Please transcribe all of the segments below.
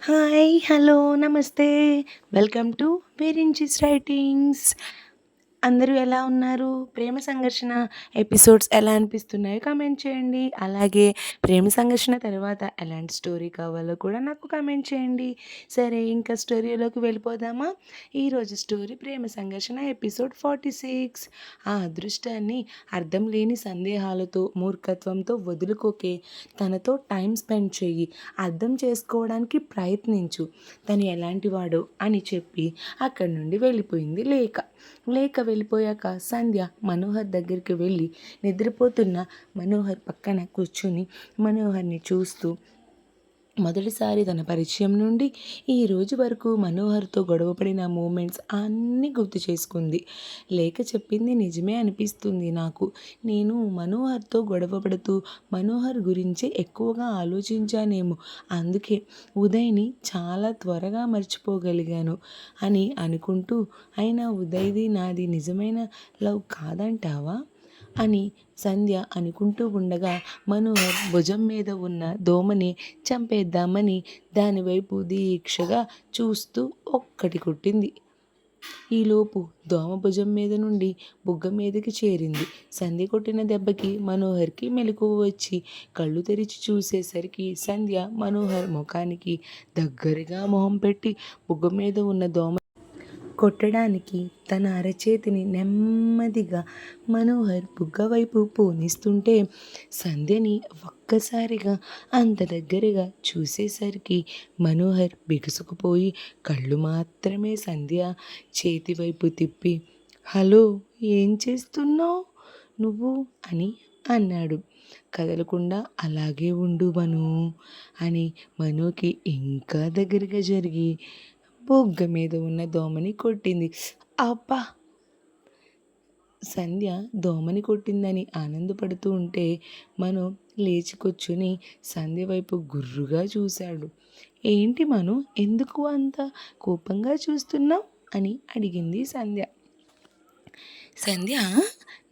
Hi, hello, నమస్తే. Welcome to వేరించిస్ writings. అందరూ ఎలా ఉన్నారు? ప్రేమ సంఘర్షణ ఎపిసోడ్స్ ఎలా అనిపిస్తున్నాయో కామెంట్ చేయండి. అలాగే ప్రేమ సంఘర్షణ తర్వాత ఎలాంటి స్టోరీ కావాలో కూడా నాకు కామెంట్ చేయండి. సరే, ఇంకా స్టోరీలోకి వెళ్ళిపోదామా? ఈరోజు స్టోరీ ప్రేమ సంఘర్షణ ఎపిసోడ్ 46. ఆ అదృష్టాన్ని అర్థం లేని సందేహాలతో, మూర్ఖత్వంతో వదులుకోకే. తనతో టైం స్పెండ్ చెయ్యి. అర్థం చేసుకోవడానికి ప్రయత్నించు. తను ఎలాంటివాడో అని చెప్పి అక్కడి నుండి వెళ్ళిపోయింది లేక. వెళ్ళిపోయాక సంధ్య మనోహర్ దగ్గరికి వెళ్ళి నిద్రపోతున్న మనోహర్ పక్కన కూర్చుని మనోహర్ని చూస్తూ మొదటిసారి తన పరిచయం నుండి ఈ రోజు వరకు మనోహర్తో గొడవపడిన మూమెంట్స్ అన్నీ గుర్తు చేసుకుంది. లేక చెప్పింది నిజమే అనిపిస్తుంది నాకు. నేను మనోహర్తో గొడవపడుతూ మనోహర్ గురించి ఎక్కువగా ఆలోచించానేమో, అందుకే ఉదయ్ని చాలా త్వరగా మర్చిపోగలిగాను అని అనుకుంటూ, అయినా ఉదయ్ది నాది నిజమైన లవ్ కాదంటావా అని సంధ్య అనుకుంటూ ఉండగా మనోహర్ భుజం మీద ఉన్న దోమని చంపేద్దామని దానివైపు దీక్షగా చూస్తూ ఒక్కటి కొట్టింది. ఈలోపు దోమ భుజం మీద నుండి బుగ్గ మీదకి చేరింది. సంధ్య కొట్టిన దెబ్బకి మనోహర్కి మెలకువ వచ్చి కళ్ళు తెరిచి చూసేసరికి సంధ్య మనోహర్ ముఖానికి దగ్గరగా మొహం పెట్టి బుగ్గ మీద ఉన్న దోమ కొట్టడానికి తన అరచేతిని నెమ్మదిగా మనోహర్ బుగ్గ వైపు పోనిస్తుంటే సంధ్యని ఒక్కసారిగా అంత దగ్గరగా చూసేసరికి మనోహర్ బిగుసుకుపోయి కళ్ళు మాత్రమే సంధ్య చేతి వైపు తిప్పి, హలో, ఏం చేస్తున్నావు నువ్వు అని అన్నాడు. కదలకుండా అలాగే ఉండు మను అని మనుకి ఇంకా దగ్గరగా జరిగి బుగ్గ మీద ఉన్న దోమని కొట్టింది. అబ్బా! సంధ్య దోమని కొట్టిందని ఆనందపడుతూ ఉంటే మను లేచి కూర్చుని సంధ్య వైపు గుర్రుగా చూశాడు. ఏంటి మను, ఎందుకు అంత కోపంగా చూస్తున్నావు అని అడిగింది సంధ్య. సంధ్య,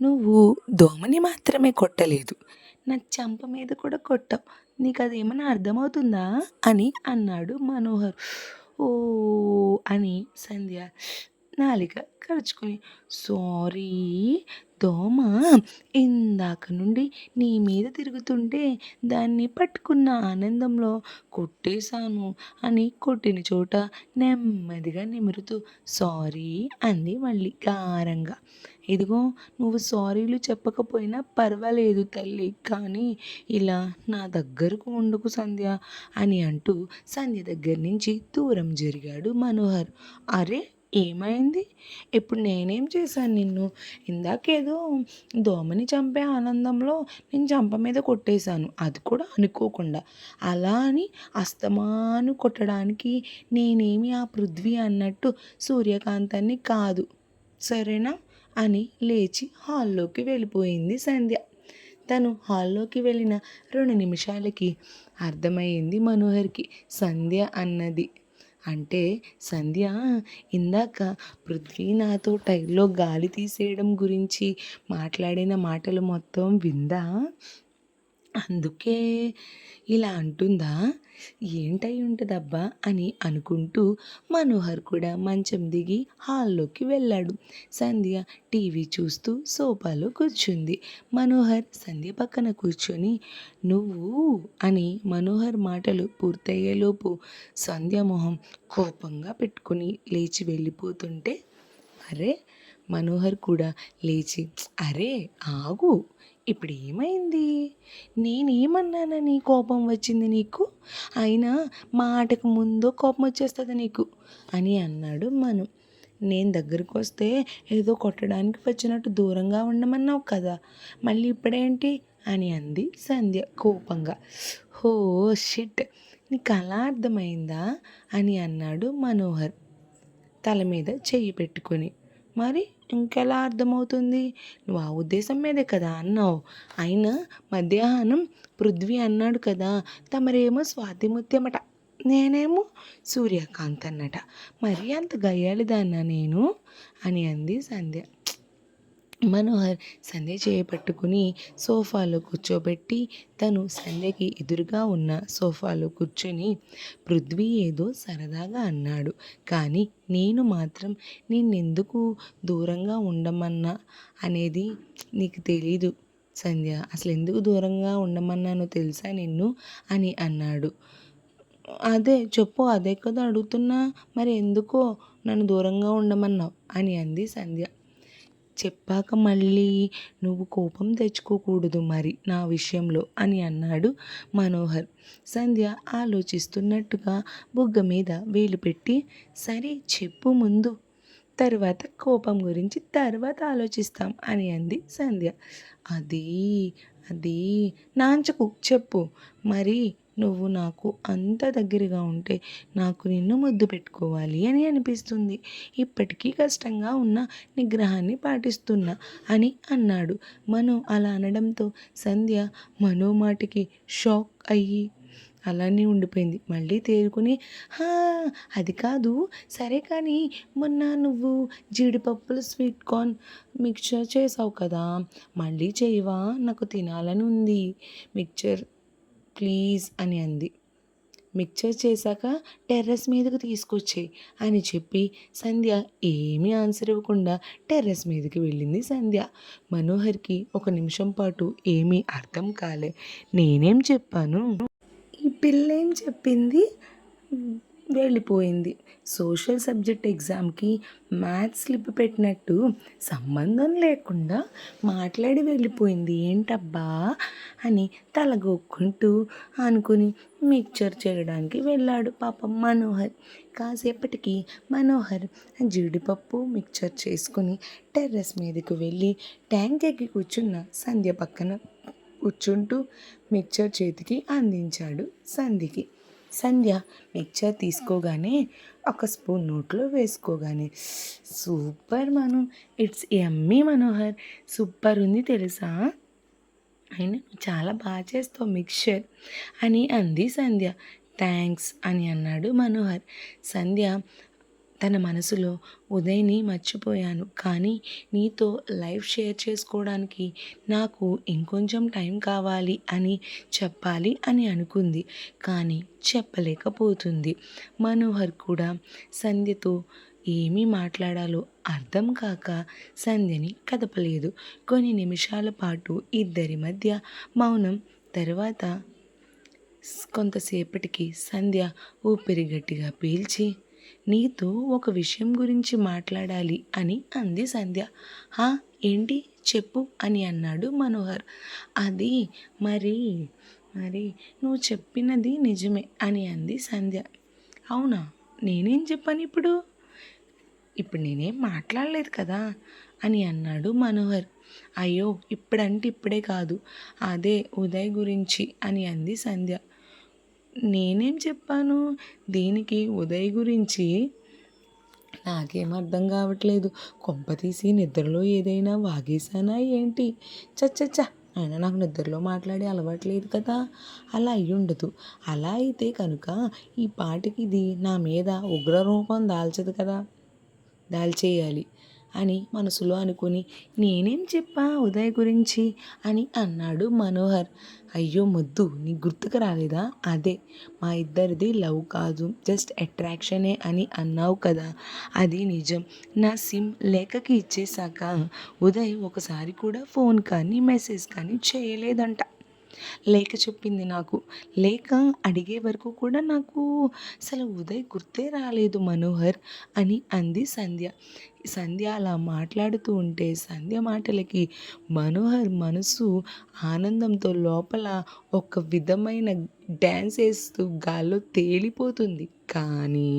నువ్వు దోమని మాత్రమే కొట్టలేదు, నా చంప మీద కూడా కొట్టావు. నీకు అదేమన్నా అర్థమవుతుందా అని అన్నాడు మనోహర్. ఓ అని సంధ్య నాలిక కరుచుకొని, సారీ, దోమ ఇందాక నుండి నీ మీద తిరుగుతుంటే దాన్ని పట్టుకున్న ఆనందంలో కొట్టేశాను అని కొట్టిన చోట నెమ్మదిగా నిమురుతూ సారీ అంది మళ్ళీ గారంగా. ఇదిగో, నువ్వు సారీలు చెప్పకపోయినా పర్వాలేదు తల్లి, కానీ ఇలా నా దగ్గరకు ఉండకు సంధ్య అని అంటూ సంధ్య దగ్గర నుంచి దూరం జరిగాడు మనోహర్. అరే, ఏమైంది? ఇప్పుడు నేనేం చేశాను నిన్ను? ఇందాకేదో దోమని చంపే ఆనందంలో నేను చంప మీద కొట్టేశాను, అది కూడా అనుకోకుండా. అలా అని అస్తమాను కొట్టడానికి నేనేమి ఆ పృథ్వీ అన్నట్టు సూర్యకాంతాన్ని కాదు, సరేనా అని లేచి హాల్లోకి వెళ్ళిపోయింది సంధ్య. తను హాల్లోకి వెళ్ళిన 2 నిమిషాలకి అర్థమైంది మనోహర్కి సంధ్య అన్నది. అంటే సంధ్య ఇందాక పృథ్వీ నాతో టైర్లో గాలి తీసేయడం గురించి మాట్లాడిన మాటలు మొత్తం విందా, అందుకే ఇలా అంటుందా? ఏంటై ఉంటుందబ్బా అని అనుకుంటూ మనోహర్ కూడా మంచం దిగి హాల్లోకి వెళ్ళాడు. సంధ్య టీవీ చూస్తూ సోఫాలో కూర్చుంది. మనోహర్ సంధ్య పక్కన కూర్చొని నువ్వు అని మనోహర్ మాటలు పూర్తయ్యేలోపు సంధ్య మొహం కోపంగా పెట్టుకుని లేచి వెళ్ళిపోతుంటే, అరే, మనోహర్ కూడా లేచి, అరే ఆగు, ఇప్పుడు ఏమైంది? నేనేమన్నానని కోపం వచ్చింది నీకు? అయినా మాటకు ముందు కోపం వచ్చేస్తుంది నీకు అని అన్నాడు మను. నేను దగ్గరకు వస్తే ఏదో కొట్టడానికి వచ్చినట్టు దూరంగా ఉండమన్నావు కదా, మళ్ళీ ఇప్పుడేంటి అని అంది సంధ్య కోపంగా. హో షిట్, నీకు అలా అర్థమైందా అని అన్నాడు మనోహర్ తల మీద చెయ్యి పెట్టుకొని. మరి ఇంకెలా అర్థమవుతుంది? నువ్వు ఆ ఉద్దేశం మీదే కదా అన్నావు. అయినా మధ్యాహ్నం పృథ్వీ అన్నాడు కదా, తమరేమో స్వాతిముత్యమట, నేనేమో సూర్యకాంత్ అన్నట, మరి అంత గయ్యాళిదాన్నా నేను అని అంది సంధ్య. మనోహర్ సంధ్య చేపట్టుకుని సోఫాలో కూర్చోబెట్టి తను సంధ్యకి ఎదురుగా ఉన్న సోఫాలో కూర్చొని పృథ్వీ ఏదో సరదాగా అన్నాడు. కానీ నేను మాత్రం నిన్నెందుకు దూరంగా ఉండమన్నా అనేది నీకు తెలీదు సంధ్య. అసలు ఎందుకు దూరంగా ఉండమన్నానో తెలుసా నిన్ను అని అన్నాడు. అదే చెప్పు, అదే కదా అడుగుతున్నా, మరి ఎందుకో నన్ను దూరంగా ఉండమన్నావు అని అంది సంధ్య. చెప్పాక మళ్ళీ నువ్వు కోపం తెచ్చుకోకూడదు మరి నా విషయంలో అని అన్నాడు మనోహర్. సంధ్య ఆలోచిస్తున్నట్టుగా బుగ్గ మీద వేలు పెట్టి, సరే చెప్పు ముందు, తర్వాత కోపం గురించి తర్వాత ఆలోచిస్తాం అని అంది సంధ్య. అది అది నాంచకు చెప్పు మరి, నువ్వు నాకు అంత దగ్గరగా ఉంటే నాకు నిన్ను ముద్దు పెట్టుకోవాలి అని అనిపిస్తుంది. ఇప్పటికీ కష్టంగా ఉన్న నిగ్రహాన్ని పాటిస్తున్నా అని అన్నాడు. మను అలా అనడంతో సంధ్య మనో మాటకి షాక్ అయ్యి అలానే ఉండిపోయింది. మళ్ళీ తేరుకుని, హా అది కాదు, సరే కానీ మొన్న నువ్వు జీడిపప్పుల స్వీట్ కార్న్ మిక్చర్ చేసావు కదా, మళ్ళీ చేయవా, నాకు తినాలని ఉంది మిక్చర్ ప్లీజ్ అని అంది. మిక్చర్ చేశాక టెర్రస్ మీదకు తీసుకొచ్చేయి అని చెప్పి సంధ్య ఏమీ ఆన్సర్ ఇవ్వకుండా టెర్రస్ మీదకి వెళ్ళింది సంధ్య. మనోహర్కి ఒక నిమిషం పాటు ఏమీ అర్థం కాలే. నేనేం చెప్పాను, ఈ పిల్లేం చెప్పింది, వెళ్ళిపోయింది. సోషల్ సబ్జెక్ట్ ఎగ్జామ్కి మ్యాథ్స్ స్లిప్ పెట్టినట్టు సంబంధం లేకుండా మాట్లాడి వెళ్ళిపోయింది ఏంటబ్బా అని తలగొక్కుంటూ అనుకుని మిక్చర్ చేయడానికి వెళ్ళాడు పాపం మనోహర్. కాసేపటికి మనోహర్ జీడిపప్పు మిక్చర్ చేసుకుని టెర్రస్ మీదకు వెళ్ళి ట్యాంక్ ఎక్కి కూర్చున్న సంధ్య పక్కన కూర్చుంటూ మిక్చర్ చేతికి అందించాడు సంధ్యకి. సంధ్య మిక్చర్ తీసుకోగానే ఒక స్పూన్ నోట్లో వేసుకోగానే, super Manu, it's yummy Manohar, super ఉంది తెలుసా, అయినా చాలా బాగా చేస్తావు మిక్చర్ అని అంది సంధ్య. థ్యాంక్స్ అని అన్నాడు మనోహర్. సంధ్య తన మనసులో, ఉదయ్ని మర్చిపోయాను కానీ నీతో లైఫ్ షేర్ చేసుకోవడానికి నాకు ఇంకొంచెం టైం కావాలి అని చెప్పాలి అని అనుకుంది. కానీ చెప్పలేకపోతుంది. మనోహర్ కూడా సంధ్యతో ఏమీ మాట్లాడాలో అర్థం కాక సంధ్యని కదపలేదు. కొన్ని నిమిషాల పాటు ఇద్దరి మధ్య మౌనం. తర్వాత కొంతసేపటికి సంధ్య ఊపిరి గట్టిగా పీల్చి, నీతో ఒక విషయం గురించి మాట్లాడాలి అని అంది సంధ్య. హా ఏంటి చెప్పు అని అన్నాడు మనోహర్. అది మరి మరి నువ్వు చెప్పినది నిజమే అని అంది సంధ్య. అవునా, నేనేం చెప్పాను ఇప్పుడు, ఇప్పుడు నేనేం మాట్లాడలేదు కదా అని అన్నాడు మనోహర్. అయ్యో ఇప్పుడంటే ఇప్పుడే కాదు, అదే ఉదయ్ గురించి అని అంది సంధ్య. నేనేం చెప్పాను దీనికి ఉదయ్ గురించి, నాకేం అర్థం కావట్లేదు, కొంపతీసి నిద్రలో ఏదైనా వాగేశానా ఏంటి, చచ్చచ్చ, అయినా నాకు నిద్రలో మాట్లాడే అలవాట్లేదు కదా, అలా అయ్యి ఉండదు. అలా అయితే కనుక ఈ పాటికి ఇది నా మీద ఉగ్రరూపం దాల్చదు కదా, దాల్చేయాలి అని మనసులో అనుకుని, నేనేం చెప్పా ఉదయ్ గురించి అని అన్నాడు మనోహర్. అయ్యో మొద్దు, నీ గుర్తుకు రాలేదా, అదే మా ఇద్దరిది లవ్ కాదు జస్ట్ అట్రాక్షనే అని అన్నావు కదా, అది నిజం. నా సిమ్ లేఖకి ఇచ్చేశాక ఉదయ్ ఒకసారి కూడా ఫోన్ కానీ మెసేజ్ కానీ చేయలేదంట. లేఖ చెప్పింది నాకు. లేఖ అడిగే వరకు కూడా నాకు అసలు ఉదయ్ గుర్తే రాలేదు మనోహర్ అని అంది సంధ్య. సంధ్య అలా మాట్లాడుతూ ఉంటే సంధ్య మాటలకి మనోహర్ మనసు ఆనందంతో లోపల ఒక విధమైన డ్యాన్స్ వేస్తూ గాల్లో తేలిపోతుంది. కానీ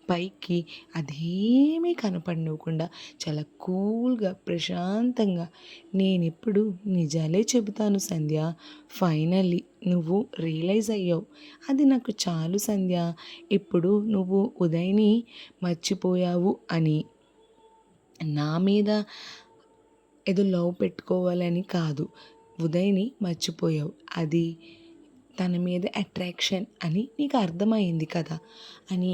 పైకి అదేమీ కనపడనివ్వకుండా చాలా కూల్గా ప్రశాంతంగా, నేనెప్పుడు నిజాలే చెబుతాను సంధ్య, ఫైనల్లీ నువ్వు రియలైజ్ అయ్యావు, అది నాకు చాలు సంధ్య. ఇప్పుడు నువ్వు ఉదయ్ని మర్చిపోయావు అని, నా మీద ఏదో లవ్ పెట్టుకోవాలని కాదు, ఉదయ్ని మర్చిపోయావు, అది తన మీద అట్రాక్షన్ అని నీకు అర్థమైంది కదా అని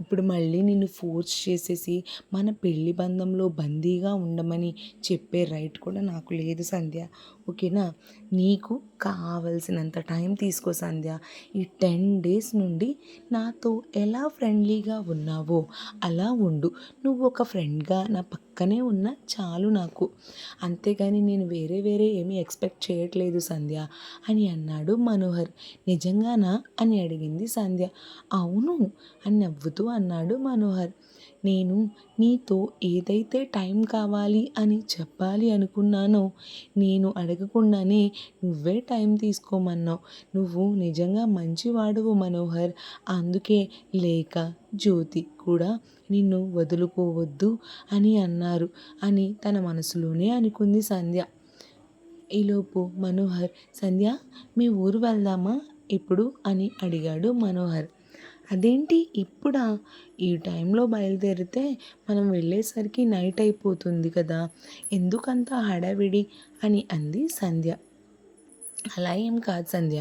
ఇప్పుడు మళ్ళీ నిన్ను ఫోర్స్ చేసేసి మన పెళ్లి బంధంలో బందీగా ఉండమని చెప్పే రైట్ కూడా నాకు లేదు సంధ్య. ఓకేనా? నీకు కావలసినంత టైం తీసుకో సంధ్య. ఈ 10 డేస్ నుండి నాతో ఎలా ఫ్రెండ్లీగా ఉన్నావో అలా ఉండు. నువ్వు ఒక ఫ్రెండ్గా నా పక్కనే ఉన్నా చాలు నాకు. అంతేగాని నేను వేరే వేరే ఏమీ ఎక్స్పెక్ట్ చేయట్లేదు సంధ్య అని అన్నాడు మనోహర్. నిజంగానా అని అడిగింది సంధ్య. అవును అని నవ్వుతూ అన్నాడు మనోహర్. నేను నీతో ఏదైతే టైం కావాలి అని చెప్పాలి అనుకున్నానో నేను అడగకుండానే నువ్వే టైం తీసుకోమన్నావు. నువ్వు నిజంగా మంచివాడువు మనోహర్. అందుకే లేక, జ్యోతి కూడా నిన్ను వదులుకోవద్దు అని అన్నారు అని తన మనసులోనే అనుకుంది సంధ్య. ఈలోపు మనోహర్, సంధ్య మీ ఊరు వెళ్దామా ఇప్పుడు అని అడిగాడు మనోహర్. అదేంటి ఇప్పుడా? ఈ టైంలో బయలుదేరితే మనం వెళ్ళేసరికి నైట్ అయిపోతుంది కదా, ఎందుకంత హడావిడి అని అంది సంధ్య. అలా ఏం కాదు సంధ్య,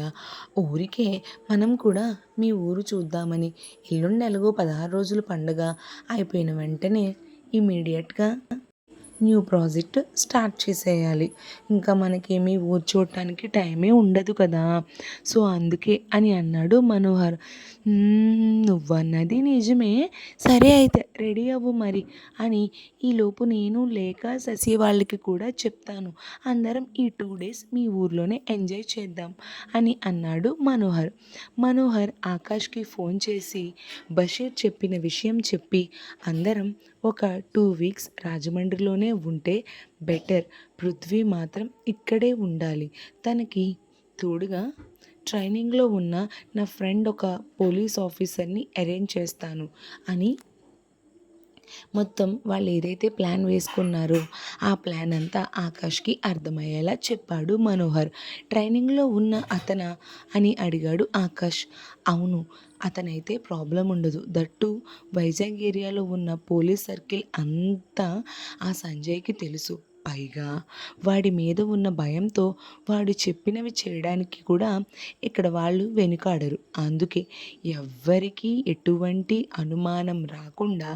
ఊరికే మనం కూడా మీ ఊరు చూద్దామని. ఎల్లుండి ఎలాగో 16 రోజులు పండుగ అయిపోయిన వెంటనే ఇమీడియట్గా న్యూ ప్రాజెక్ట్ స్టార్ట్ చేసేయాలి. ఇంకా మనకేమీ ఊరు చూడటానికి టైమే ఉండదు కదా, సో అందుకే అని అన్నాడు మనోహర్. నువ్వన్నది నిజమే, సరే అయితే రెడీ అవ్వు మరి అని ఈలోపు నేను లేక శశి వాళ్ళకి కూడా చెప్తాను. అందరం ఈ 2 డేస్ మీ ఊర్లోనే ఎంజాయ్ చేద్దాం అని అన్నాడు మనోహర్. మనోహర్ ఆకాష్కి ఫోన్ చేసి బషీర్ చెప్పిన విషయం చెప్పి అందరం ఒక 2 వీక్స్ రాజమండ్రిలోనే ఉంటే బెటర్. పృథ్వీ మాత్రం ఇక్కడే ఉండాలి. తనకి తోడుగా ట్రైనింగ్లో ఉన్న నా ఫ్రెండ్ ఒక పోలీస్ ఆఫీసర్ని అరేంజ్ చేస్తాను అని మొత్తం వాళ్ళు ఏదైతే ప్లాన్ వేసుకున్నారో ఆ ప్లాన్ అంతా ఆకాష్కి అర్థమయ్యేలా చెప్పాడు మనోహర్. ట్రైనింగ్లో ఉన్న అతనా అని అడిగాడు ఆకాష్. అవును, అతనైతే ప్రాబ్లం ఉండదు. దట్టు వైజాగ్ ఏరియాలో ఉన్న పోలీస్ సర్కిల్ అంతా ఆ సంజయ్కి తెలుసు. పైగా వాడి మీద ఉన్న భయంతో వాడు చెప్పినవి చేయడానికి కూడా ఇక్కడ వాళ్ళు వెనుకాడరు. అందుకే ఎవ్వరికీ ఎటువంటి అనుమానం రాకుండా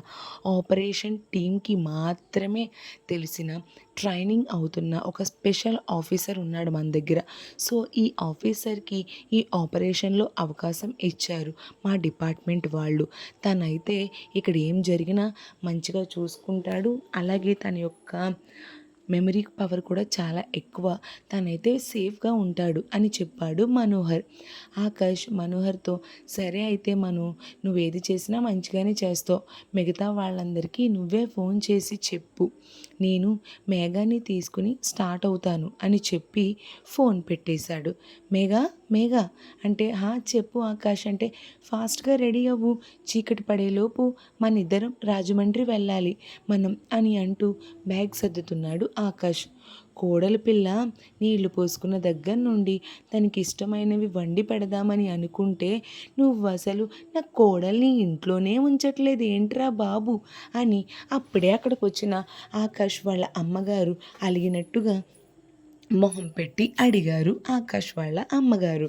ఆపరేషన్ టీంకి మాత్రమే తెలిసిన ట్రైనింగ్ అవుతున్న ఒక స్పెషల్ ఆఫీసర్ ఉన్నాడు మన దగ్గర. సో ఈ ఆఫీసర్కి ఈ ఆపరేషన్లో అవకాశం ఇచ్చారు మా డిపార్ట్మెంట్ వాళ్ళు. తనైతే ఇక్కడ ఏం జరిగినా మంచిగా చూసుకుంటాడు. అలాగే తన యొక్క మెమరీ పవర్ కూడా చాలా ఎక్కువ. తనైతే సేఫ్గా ఉంటాడు అని చెప్పాడు మనోహర్. ఆకాష్ మనోహర్తో, సరే అయితే నువ్వేది చేసినా మంచిగానే చేస్తావు. మిగతా వాళ్ళందరికీ నువ్వే ఫోన్ చేసి చెప్పు. నేను మేఘాని తీసుకుని స్టార్ట్ అవుతాను అని చెప్పి ఫోన్ పెట్టేశాడు. మేఘా అంటే చెప్పు ఆకాష్ అంటే, ఫాస్ట్గా రెడీ అవ్వు, చీకటి పడేలోపు మన ఇద్దరం రాజమండ్రి వెళ్ళాలి మనం అని అంటూ బ్యాగ్ సర్దుతున్నాడు ఆకాష్. కోడలి పిల్ల నీళ్లు పోసుకున్న దగ్గర నుండి తనకి ఇష్టమైనవి వండి పెడదామని అనుకుంటే నువ్వు అసలు నా కోడల్ని ఇంట్లోనే ఉంచట్లేదు ఏంట్రా బాబు అని అప్పుడే అక్కడికి వచ్చిన ఆకాష్ వాళ్ళ అమ్మగారు అలిగినట్టుగా మొహం పెట్టి అడిగారు ఆకాష్ వాళ్ళ అమ్మగారు.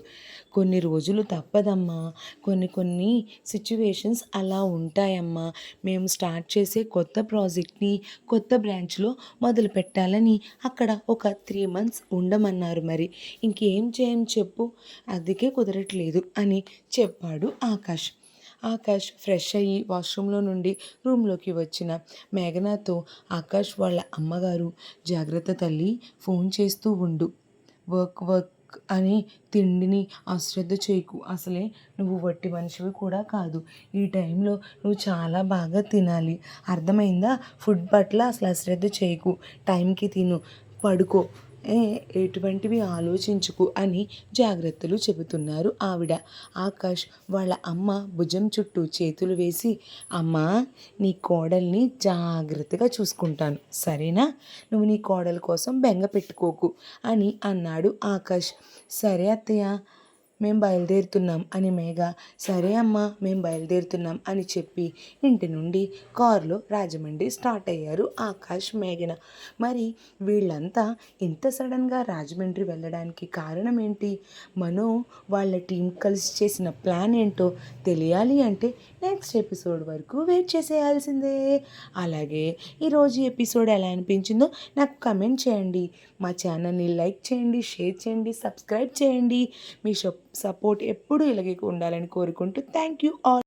కొన్ని రోజులు తప్పదమ్మా, కొన్ని సిచ్యువేషన్స్ అలా ఉంటాయమ్మా. మేము స్టార్ట్ చేసే కొత్త ప్రాజెక్ట్ని కొత్త బ్రాంచ్లో మొదలు పెట్టాలని అక్కడ ఒక 3 months ఉండమన్నారు. మరి ఇంకేం చేయం చెప్పు, అందుకే కుదరట్లేదు అని చెప్పాడు ఆకాష్. ఆకాష్ ఫ్రెష్ అయ్యి వాష్రూమ్లో నుండి రూమ్లోకి వచ్చిన మేఘనాతో ఆకాష్ వాళ్ళ అమ్మగారు, జాగ్రత్త తల్లి, ఫోన్ చేస్తూ ఉండు, వర్క్ అని తిండిని అశ్రద్ధ చేయకు. అసలే నువ్వు వట్టి మనిషివి కూడా కాదు. ఈ టైంలో నువ్వు చాలా బాగా తినాలి, అర్థమైందా? ఫుడ్ పట్ల అసలు అశ్రద్ధ చేయకు, టైంకి తిను, పడుకో, ఎటువంటివి ఆలోచించుకు అని జాగ్రత్తలు చెబుతున్నారు ఆవిడ. ఆకాష్ వాళ్ళ అమ్మ భుజం చుట్టూ చేతులు వేసి, అమ్మా నీ కోడల్ని జాగ్రత్తగా చూసుకుంటాను సరేనా, నువ్వు నీ కోడల కోసం బెంగ పెట్టుకోకు అని అన్నాడు ఆకాష్. సరే అత్తయ్య మేము బయలుదేరుతున్నాం అని మేఘ సరే అమ్మా మేము బయలుదేరుతున్నాం అని చెప్పి ఇంటి నుండి కారులో రాజమండ్రి స్టార్ట్ అయ్యారు ఆకాష్ మేఘన. మరి వీళ్ళంతా ఇంత సడన్గా రాజమండ్రి వెళ్ళడానికి కారణం ఏంటి, మనో వాళ్ళ టీం కలిసి చేసిన ప్లాన్ ఏంటో తెలియాలి అంటే నెక్స్ట్ ఎపిసోడ్ వరకు వెయిట్ చేసేయాల్సిందే. అలాగే ఈరోజు ఎపిసోడ్ ఎలా అనిపించిందో నాకు కమెంట్ చేయండి. మా ఛానల్ని లైక్ చేయండి, షేర్ చేయండి, సబ్స్క్రైబ్ చేయండి. మీ సపోర్ట్ ఎప్పుడూ ఇలాగే ఉండాలని కోరుకుంటూ థ్యాంక్ యూ ఆల్.